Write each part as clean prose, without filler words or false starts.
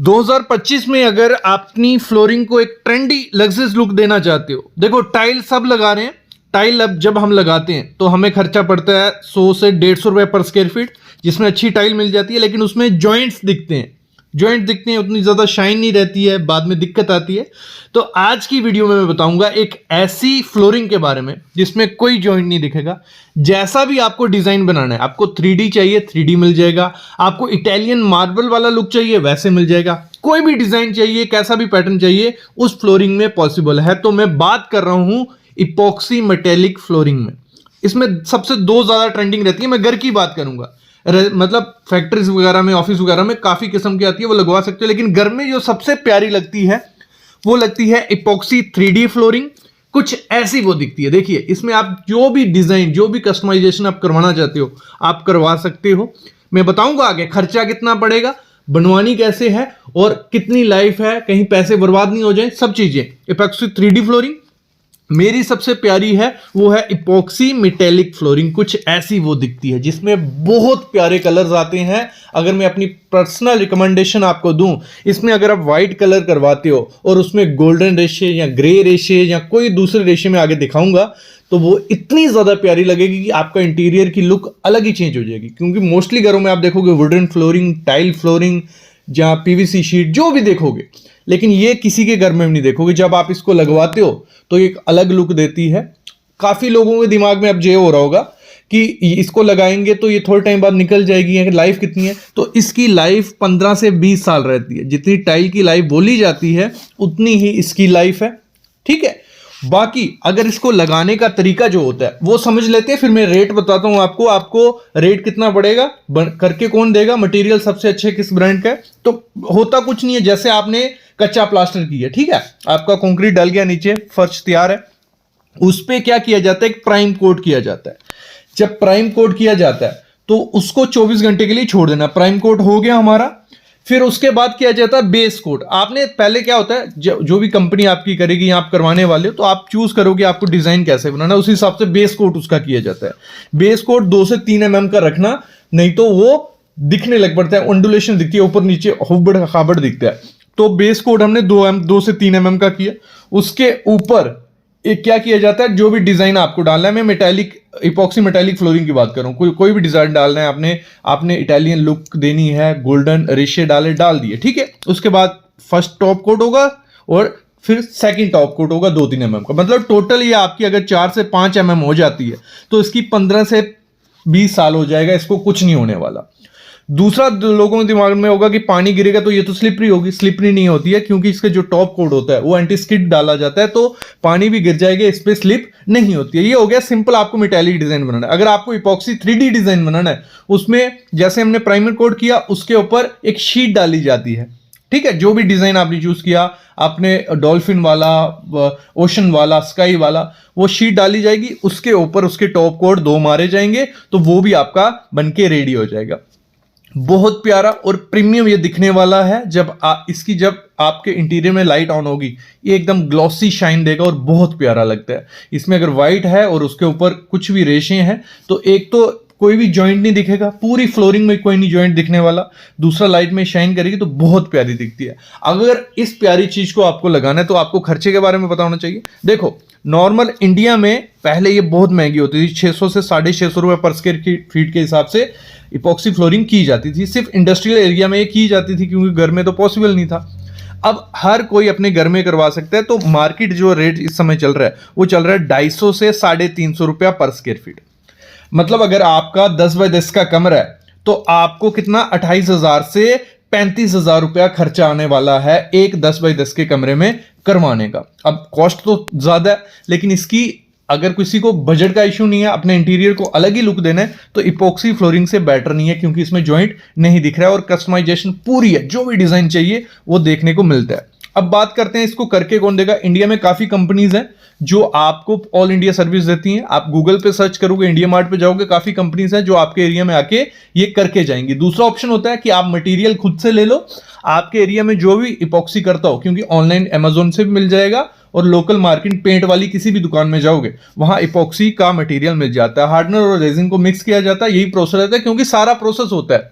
2025 में अगर आप अपनी फ्लोरिंग को एक ट्रेंडी लग्जरियस लुक देना चाहते हो, देखो टाइल सब लगा रहे हैं। टाइल अब जब हम लगाते हैं तो हमें खर्चा पड़ता है 100 से 150 रुपए पर स्क्वायर फीट, जिसमें अच्छी टाइल मिल जाती है, लेकिन उसमें जॉइंट्स दिखते हैं। उतनी ज़्यादा शाइन नहीं रहती है, बाद में दिक्कत आती है। तो आज की वीडियो में मैं बताऊंगा एक ऐसी फ्लोरिंग के बारे में जिसमें कोई जॉइंट नहीं दिखेगा। जैसा भी आपको डिज़ाइन बनाना है, आपको 3D चाहिए 3D मिल जाएगा, आपको इटालियन मार्बल वाला लुक चाहिए वैसे मिल जाएगा, कोई भी डिज़ाइन चाहिए, कैसा भी पैटर्न चाहिए उस फ्लोरिंग में पॉसिबल है। तो मैं बात कर रहा हूँ इपॉक्सी मेटेलिक फ्लोरिंग में। इसमें सबसे दो ज़्यादा ट्रेंडिंग रहती है। मैं घर की बात करूंगा, मतलब फैक्ट्रीज वगैरह में, ऑफिस वगैरह में काफी किस्म की आती है, वो लगवा सकते हो। लेकिन घर में जो सबसे प्यारी लगती है वो लगती है इपॉक्सी 3D फ्लोरिंग। कुछ ऐसी वो दिखती है। देखिए, इसमें आप जो भी डिजाइन, जो भी कस्टमाइजेशन आप करवाना चाहते हो आप करवा सकते हो। मैं बताऊंगा आगे खर्चा कितना पड़ेगा, बनवानी कैसे है और कितनी लाइफ है, कहीं पैसे बर्बाद नहीं हो जाए, सब चीजें। इपॉक्सी 3D फ्लोरिंग मेरी सबसे प्यारी है, वो है इपॉक्सी मेटेलिक फ्लोरिंग। कुछ ऐसी वो दिखती है जिसमें बहुत प्यारे कलर्स आते हैं। अगर मैं अपनी पर्सनल रिकमेंडेशन आपको दूं, इसमें अगर आप व्हाइट कलर करवाते हो और उसमें गोल्डन रेशे या ग्रे रेशे या कोई दूसरे रेशे में आगे दिखाऊंगा, तो वो इतनी ज़्यादा प्यारी लगेगी कि आपका इंटीरियर की लुक अलग ही चेंज हो जाएगी। क्योंकि मोस्टली घरों में आप देखोगे वुडन फ्लोरिंग, टाइल फ्लोरिंग, जहाँ PVC शीट जो भी देखोगे, लेकिन ये किसी के घर में नहीं देखोगे। जब आप इसको लगवाते हो तो एक अलग लुक देती है। काफ़ी लोगों के दिमाग में अब ये हो रहा होगा कि इसको लगाएंगे तो ये थोड़े टाइम बाद निकल जाएगी, या लाइफ कितनी है, तो इसकी लाइफ 15 से 20 साल रहती है। जितनी टाइल की लाइफ बोली जाती है उतनी ही इसकी लाइफ है, ठीक है। बाकी अगर इसको लगाने का तरीका जो होता है वो समझ लेते हैं, फिर मैं रेट बताता हूं आपको रेट कितना पड़ेगा, करके कौन देगा, मटेरियल सबसे अच्छे किस ब्रांड का है। तो होता कुछ नहीं है, जैसे आपने कच्चा प्लास्टर किया, ठीक है, आपका कंक्रीट डल गया, नीचे फर्श तैयार है, उस पे क्या किया जाता है, एक प्राइम कोट किया जाता है। जब प्राइम कोट किया जाता है तो उसको 24 घंटे के लिए छोड़ देना। प्राइम कोट हो गया हमारा, फिर उसके बाद किया जाता है बेस कोट। आपने पहले क्या होता है, जो भी कंपनी आपकी करेगी या आप करवाने वाले हो, तो आप चूज करोगे आपको डिजाइन कैसे बनाना, उस हिसाब से बेस कोट उसका किया जाता है। बेस कोट 2 से 3 mm का रखना, नहीं तो वो दिखने लग पड़ता है, ऑन्डुलेशन दिखती है, ऊपर नीचे हुबड़ खाबड़ दिखता है। तो बेस कोट हमने 2 से 3 mm का किया। उसके ऊपर एक क्या किया जाता है, जो भी डिजाइन आपको डालना है, मैं मेटालिक इपॉक्सी मेटालिक फ्लोरिंग की बात कर रहा हूं, कोई भी डिजाइन डालना है, आपने इटालियन लुक देनी है, गोल्डन रेशे डाल दिए, ठीक है। उसके बाद फर्स्ट टॉप कोट होगा और फिर सेकंड टॉप कोट होगा 2-3 mm का। मतलब टोटल ये आपकी अगर 4 से 5 mm हो जाती है तो इसकी 15 से 20 साल हो जाएगा, इसको कुछ नहीं होने वाला। दूसरा लोगों के दिमाग में होगा कि पानी गिरेगा तो ये तो स्लिपरी होगी। स्लिपरी नहीं होती है, क्योंकि इसका जो टॉप कोट होता है वो एंटी स्किड डाला जाता है, तो पानी भी गिर जाएगा, इस पे स्लिप नहीं होती है। ये हो गया सिंपल आपको मेटालिक डिजाइन बनाना है। अगर आपको इपॉक्सी 3D डिजाइन बनाना है, उसमें जैसे हमने प्राइमर कोट किया, उसके ऊपर एक शीट डाली जाती है, ठीक है। जो भी डिजाइन आपने चूज किया, आपने डॉल्फिन वाला, ओशन वाला, स्काई वाला, वो शीट डाली जाएगी, उसके ऊपर उसके टॉप कोट 2 मारे जाएंगे, तो वो भी आपका बनके रेडी हो जाएगा। बहुत प्यारा और प्रीमियम ये दिखने वाला है। जब आपके इंटीरियर में लाइट ऑन होगी, ये एकदम ग्लॉसी शाइन देगा और बहुत प्यारा लगता है। इसमें अगर व्हाइट है और उसके ऊपर कुछ भी रेशे हैं, तो एक तो कोई भी जॉइंट नहीं दिखेगा, पूरी फ्लोरिंग में कोई नहीं जॉइंट दिखने वाला, दूसरा लाइट में शाइन करेगी तो बहुत प्यारी दिखती है। अगर इस प्यारी चीज को आपको लगाना है तो आपको खर्चे के बारे में पता होना चाहिए। देखो, नॉर्मल इंडिया में पहले ये बहुत महंगी होती थी, 600 से 650 रुपए पर स्क्वायर फीट के हिसाब से इपॉक्सी फ्लोरिंग की जाती थी। सिर्फ इंडस्ट्रियल एरिया में ये की जाती थी, क्योंकि घर में तो पॉसिबल नहीं था। अब हर कोई अपने घर में करवा सकता है। तो मार्केट जो रेट इस समय चल रहा है वो चल रहा है 250 से 350 रुपया पर स्क्वायर फीट। मतलब अगर आपका 10 बाय 10 का कमरा है तो आपको कितना 28,000 से 35,000 रुपया खर्चा आने वाला है एक 10 बाय 10 के कमरे में करवाने का। अब कॉस्ट तो ज्यादा है, लेकिन इसकी अगर किसी को बजट का इशू नहीं है, अपने इंटीरियर को अलग ही लुक देना है, तो इपॉक्सी फ्लोरिंग से बेटर नहीं है, क्योंकि इसमें जॉइंट नहीं दिख रहा है और कस्टमाइजेशन पूरी है। जो भी डिजाइन चाहिए वो देखने को मिलता है। अब बात करते हैं इसको करके कौन देगा। इंडिया में काफी कंपनीज हैं जो आपको ऑल इंडिया सर्विस देती हैं। आप गूगल पे सर्च करोगे, इंडिया मार्ट पे जाओगे, काफी कंपनीज हैं जो आपके एरिया में आके ये करके जाएंगी। दूसरा ऑप्शन होता है कि आप मटेरियल खुद से ले लो, आपके एरिया में जो भी इपॉक्सी करता हो, क्योंकि ऑनलाइन अमेजोन से भी मिल जाएगा और लोकल मार्केट पेंट वाली किसी भी दुकान में जाओगे वहां इपॉक्सी का मटेरियल मिल जाता है। हार्डनर और रेजिन को मिक्स किया जाता है, यही प्रोसेस रहता है, क्योंकि सारा प्रोसेस होता है।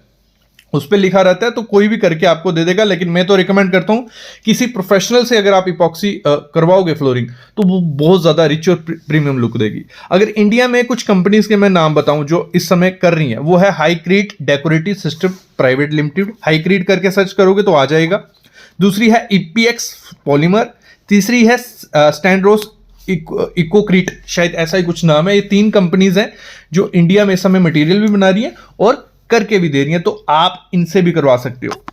उस पर लिखा रहता है, तो कोई भी करके आपको दे देगा। लेकिन मैं तो रिकमेंड करता हूं किसी प्रोफेशनल से अगर आप इपॉक्सी करवाओगे फ्लोरिंग, तो वो बहुत ज्यादा रिच और प्रीमियम लुक देगी। अगर इंडिया में कुछ कंपनीज के मैं नाम बताऊं जो इस समय कर रही हैं, वो है हाईक्रीट डेकोरेटिव सिस्टम प्राइवेट लिमिटेड। हाईक्रीट करके सर्च करोगे तो आ जाएगा। दूसरी है ईपीएक्स पॉलीमर। तीसरी है स्टैंडरोस इकोक्रीट, शायद ऐसा ही कुछ नाम है। ये 3 कंपनीज हैं जो इंडिया में इस समय मटेरियल भी बना रही हैं और करके भी दे रही हैं, तो आप इनसे भी करवा सकते हो।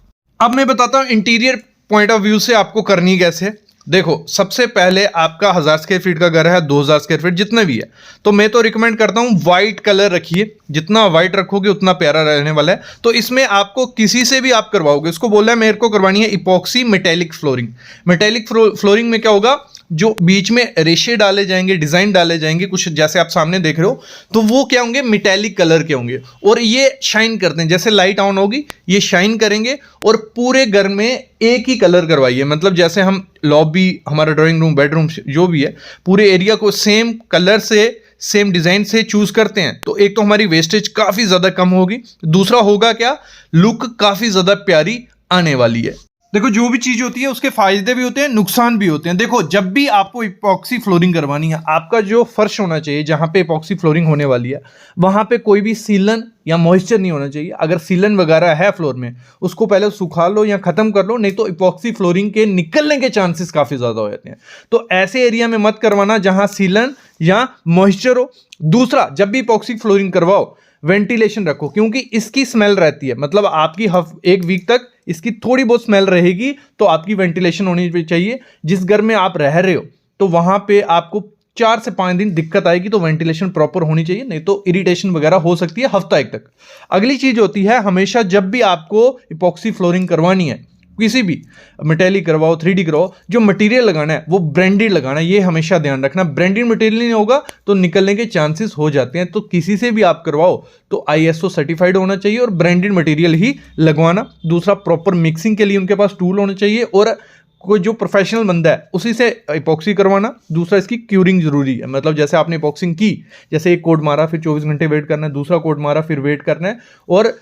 अब मैं बताता हूं इंटीरियर पॉइंट ऑफ व्यू से आपको करनी कैसे। देखो, सबसे पहले आपका 1000 स्क्वायर फीट का घर है, 2000 स्क्वायर फीट जितना भी है, तो मैं तो रिकमेंड करता हूं व्हाइट कलर रखिए। जितना व्हाइट रखोगे उतना प्यारा रहने वाला है। तो इसमें आपको किसी से भी आप करवाओगे, उसको बोला है मेरे को करवानी है epoxy metallic flooring. Metallic flooring में क्या होगा, जो बीच में रेशे डाले जाएंगे, डिजाइन डाले जाएंगे, कुछ जैसे आप सामने देख रहे हो, तो वो क्या होंगे, मेटेलिक कलर के होंगे और ये शाइन करते हैं। जैसे लाइट ऑन होगी ये शाइन करेंगे और पूरे घर में एक ही कलर करवाइए। मतलब जैसे हम लॉबी, हमारा ड्राइंग रूम, बेडरूम जो भी है, पूरे एरिया को सेम कलर से, सेम डिजाइन से चूज करते हैं, तो एक तो हमारी वेस्टेज काफी ज्यादा कम होगी। दूसरा होगा क्या, लुक काफी ज्यादा प्यारी आने वाली है। देखो, जो भी चीज होती है उसके फायदे भी होते हैं, नुकसान भी होते हैं। देखो, जब भी आपको इपॉक्सी फ्लोरिंग करवानी है, आपका जो फर्श होना चाहिए जहां पे इपॉक्सी फ्लोरिंग होने वाली है, वहां पे कोई भी सीलन या मॉइस्चर नहीं होना चाहिए। अगर सीलन वगैरह है फ्लोर में, उसको पहले सुखा लो या खत्म कर लो, नहीं तो इपॉक्सी फ्लोरिंग के निकलने के चांसेस काफी ज्यादा हो जाते हैं। तो ऐसे एरिया में मत करवाना जहां सीलन या मॉइस्चर हो। दूसरा, जब भी इपॉक्सी फ्लोरिंग करवाओ, वेंटिलेशन रखो, क्योंकि इसकी स्मेल रहती है। मतलब आपकी एक वीक तक इसकी थोड़ी बहुत स्मेल रहेगी, तो आपकी वेंटिलेशन होनी चाहिए। जिस घर में आप रह रहे हो, तो वहां पे आपको 4 से 5 दिन दिक्कत आएगी, तो वेंटिलेशन प्रॉपर होनी चाहिए, नहीं तो इरिटेशन वगैरह हो सकती है हफ्ता एक तक। अगली चीज होती है, हमेशा जब भी आपको इपॉक्सी फ्लोरिंग करवानी है, किसी भी मेटेलिक करवाओ, 3D करवाओ, जो मटेरियल लगाना है वो ब्रांडेड लगाना है। ये हमेशा ध्यान रखना, ब्रांडेड मटेरियल नहीं होगा तो निकलने के चांसेस हो जाते हैं। तो किसी से भी आप करवाओ तो ISO सर्टिफाइड होना चाहिए और ब्रांडेड मटेरियल ही लगवाना। दूसरा, प्रॉपर मिक्सिंग के लिए उनके पास टूल होने चाहिए और कोई जो प्रोफेशनल बंदा है उसी से इपॉक्सी करवाना। दूसरा, इसकी क्यूरिंग जरूरी है। मतलब जैसे आपने इपॉक्सिंग की, जैसे एक कोड मारा फिर 24 घंटे वेट करना है, दूसरा कोड मारा फिर वेट करना है, और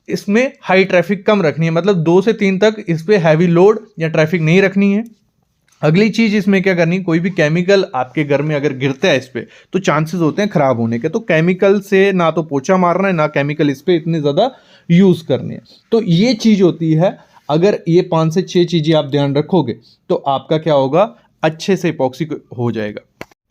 इसमें हाई ट्रैफिक कम रखनी है। मतलब 2 से 3 तक इस पे हैवी लोड या ट्रैफिक नहीं रखनी है। अगली चीज इसमें क्या करनी, कोई भी केमिकल आपके घर में अगर गिरता है इस पे, तो चांसेस होते हैं खराब होने के। तो केमिकल से ना तो पोछा मारना है, ना केमिकल इस पे इतने ज्यादा यूज करने हैं। तो ये चीज होती है। अगर ये 5 से 6 चीजें आप ध्यान रखोगे तो आपका क्या होगा, अच्छे से इपॉक्सी हो जाएगा।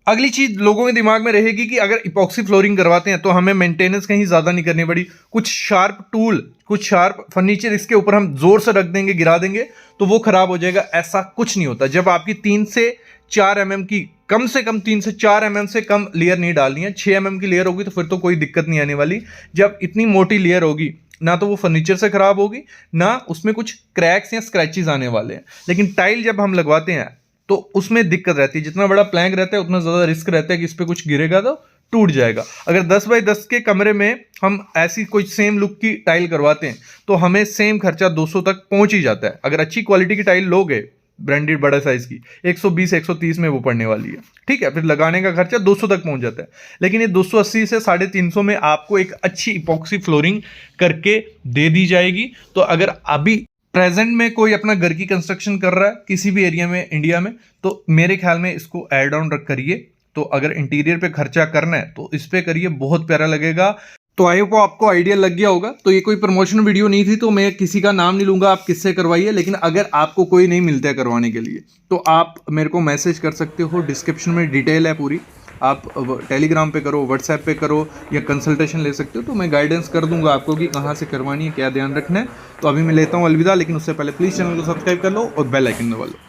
अगली चीज लोगों के दिमाग में रहेगी कि अगर इपॉक्सी फ्लोरिंग करवाते हैं तो हमें मेंटेनेंस कहीं ज्यादा नहीं करनी पड़ी, कुछ शार्प टूल, कुछ शार्प फर्नीचर इसके ऊपर हम जोर से रख देंगे, गिरा देंगे तो वो खराब हो जाएगा। ऐसा कुछ नहीं होता। जब आपकी 3 से 4 mm की, कम से कम 3 से 4 mm से कम लेयर नहीं डालनी है। 6 mm की लेयर होगी तो फिर तो कोई दिक्कत नहीं आने वाली। जब इतनी मोटी लेयर होगी, ना तो वो फर्नीचर से खराब होगी, ना उसमें कुछ क्रैक्स या स्क्रैचेस आने वाले हैं। लेकिन टाइल जब हम लगवाते हैं तो उसमें दिक्कत रहती है। जितना बड़ा प्लैंक रहता है उतना ज़्यादा रिस्क रहता है कि इस पर कुछ गिरेगा तो टूट जाएगा। अगर 10 बाई 10 के कमरे में हम ऐसी कोई सेम लुक की टाइल करवाते हैं तो हमें सेम खर्चा 200 तक पहुंच ही जाता है। अगर अच्छी क्वालिटी की टाइल लोगे, ब्रांडेड बड़ा साइज की, 120-130 में वो पड़ने वाली है, ठीक है। फिर लगाने का खर्चा 200 तक पहुंच जाता है। लेकिन ये 280 से 350 में आपको एक अच्छी इपॉक्सी फ्लोरिंग करके दे दी जाएगी। तो अगर अभी प्रेजेंट में कोई अपना घर की कंस्ट्रक्शन कर रहा है किसी भी एरिया में इंडिया में, तो मेरे ख्याल में इसको ऐड ऑन करिए। तो अगर इंटीरियर पे खर्चा करना है तो इस पे करिए, बहुत प्यारा लगेगा। तो आई होप आपको आइडिया लग गया होगा। तो ये कोई प्रमोशन वीडियो नहीं थी, तो मैं किसी का नाम नहीं लूंगा, आप किससे करवाइए। लेकिन अगर आपको कोई नहीं मिलता है करवाने के लिए तो आप मेरे को मैसेज कर सकते हो, डिस्क्रिप्शन में डिटेल है पूरी। आप टेलीग्राम पे करो, व्हाट्सएप पे करो, या कंसल्टेशन ले सकते हो। तो मैं गाइडेंस कर दूंगा आपको कि कहाँ से करवानी है, क्या ध्यान रखना है। तो अभी मैं लेता हूँ अलविदा, लेकिन उससे पहले प्लीज़ चैनल को सब्सक्राइब कर लो और बेल आइकन दबा लो।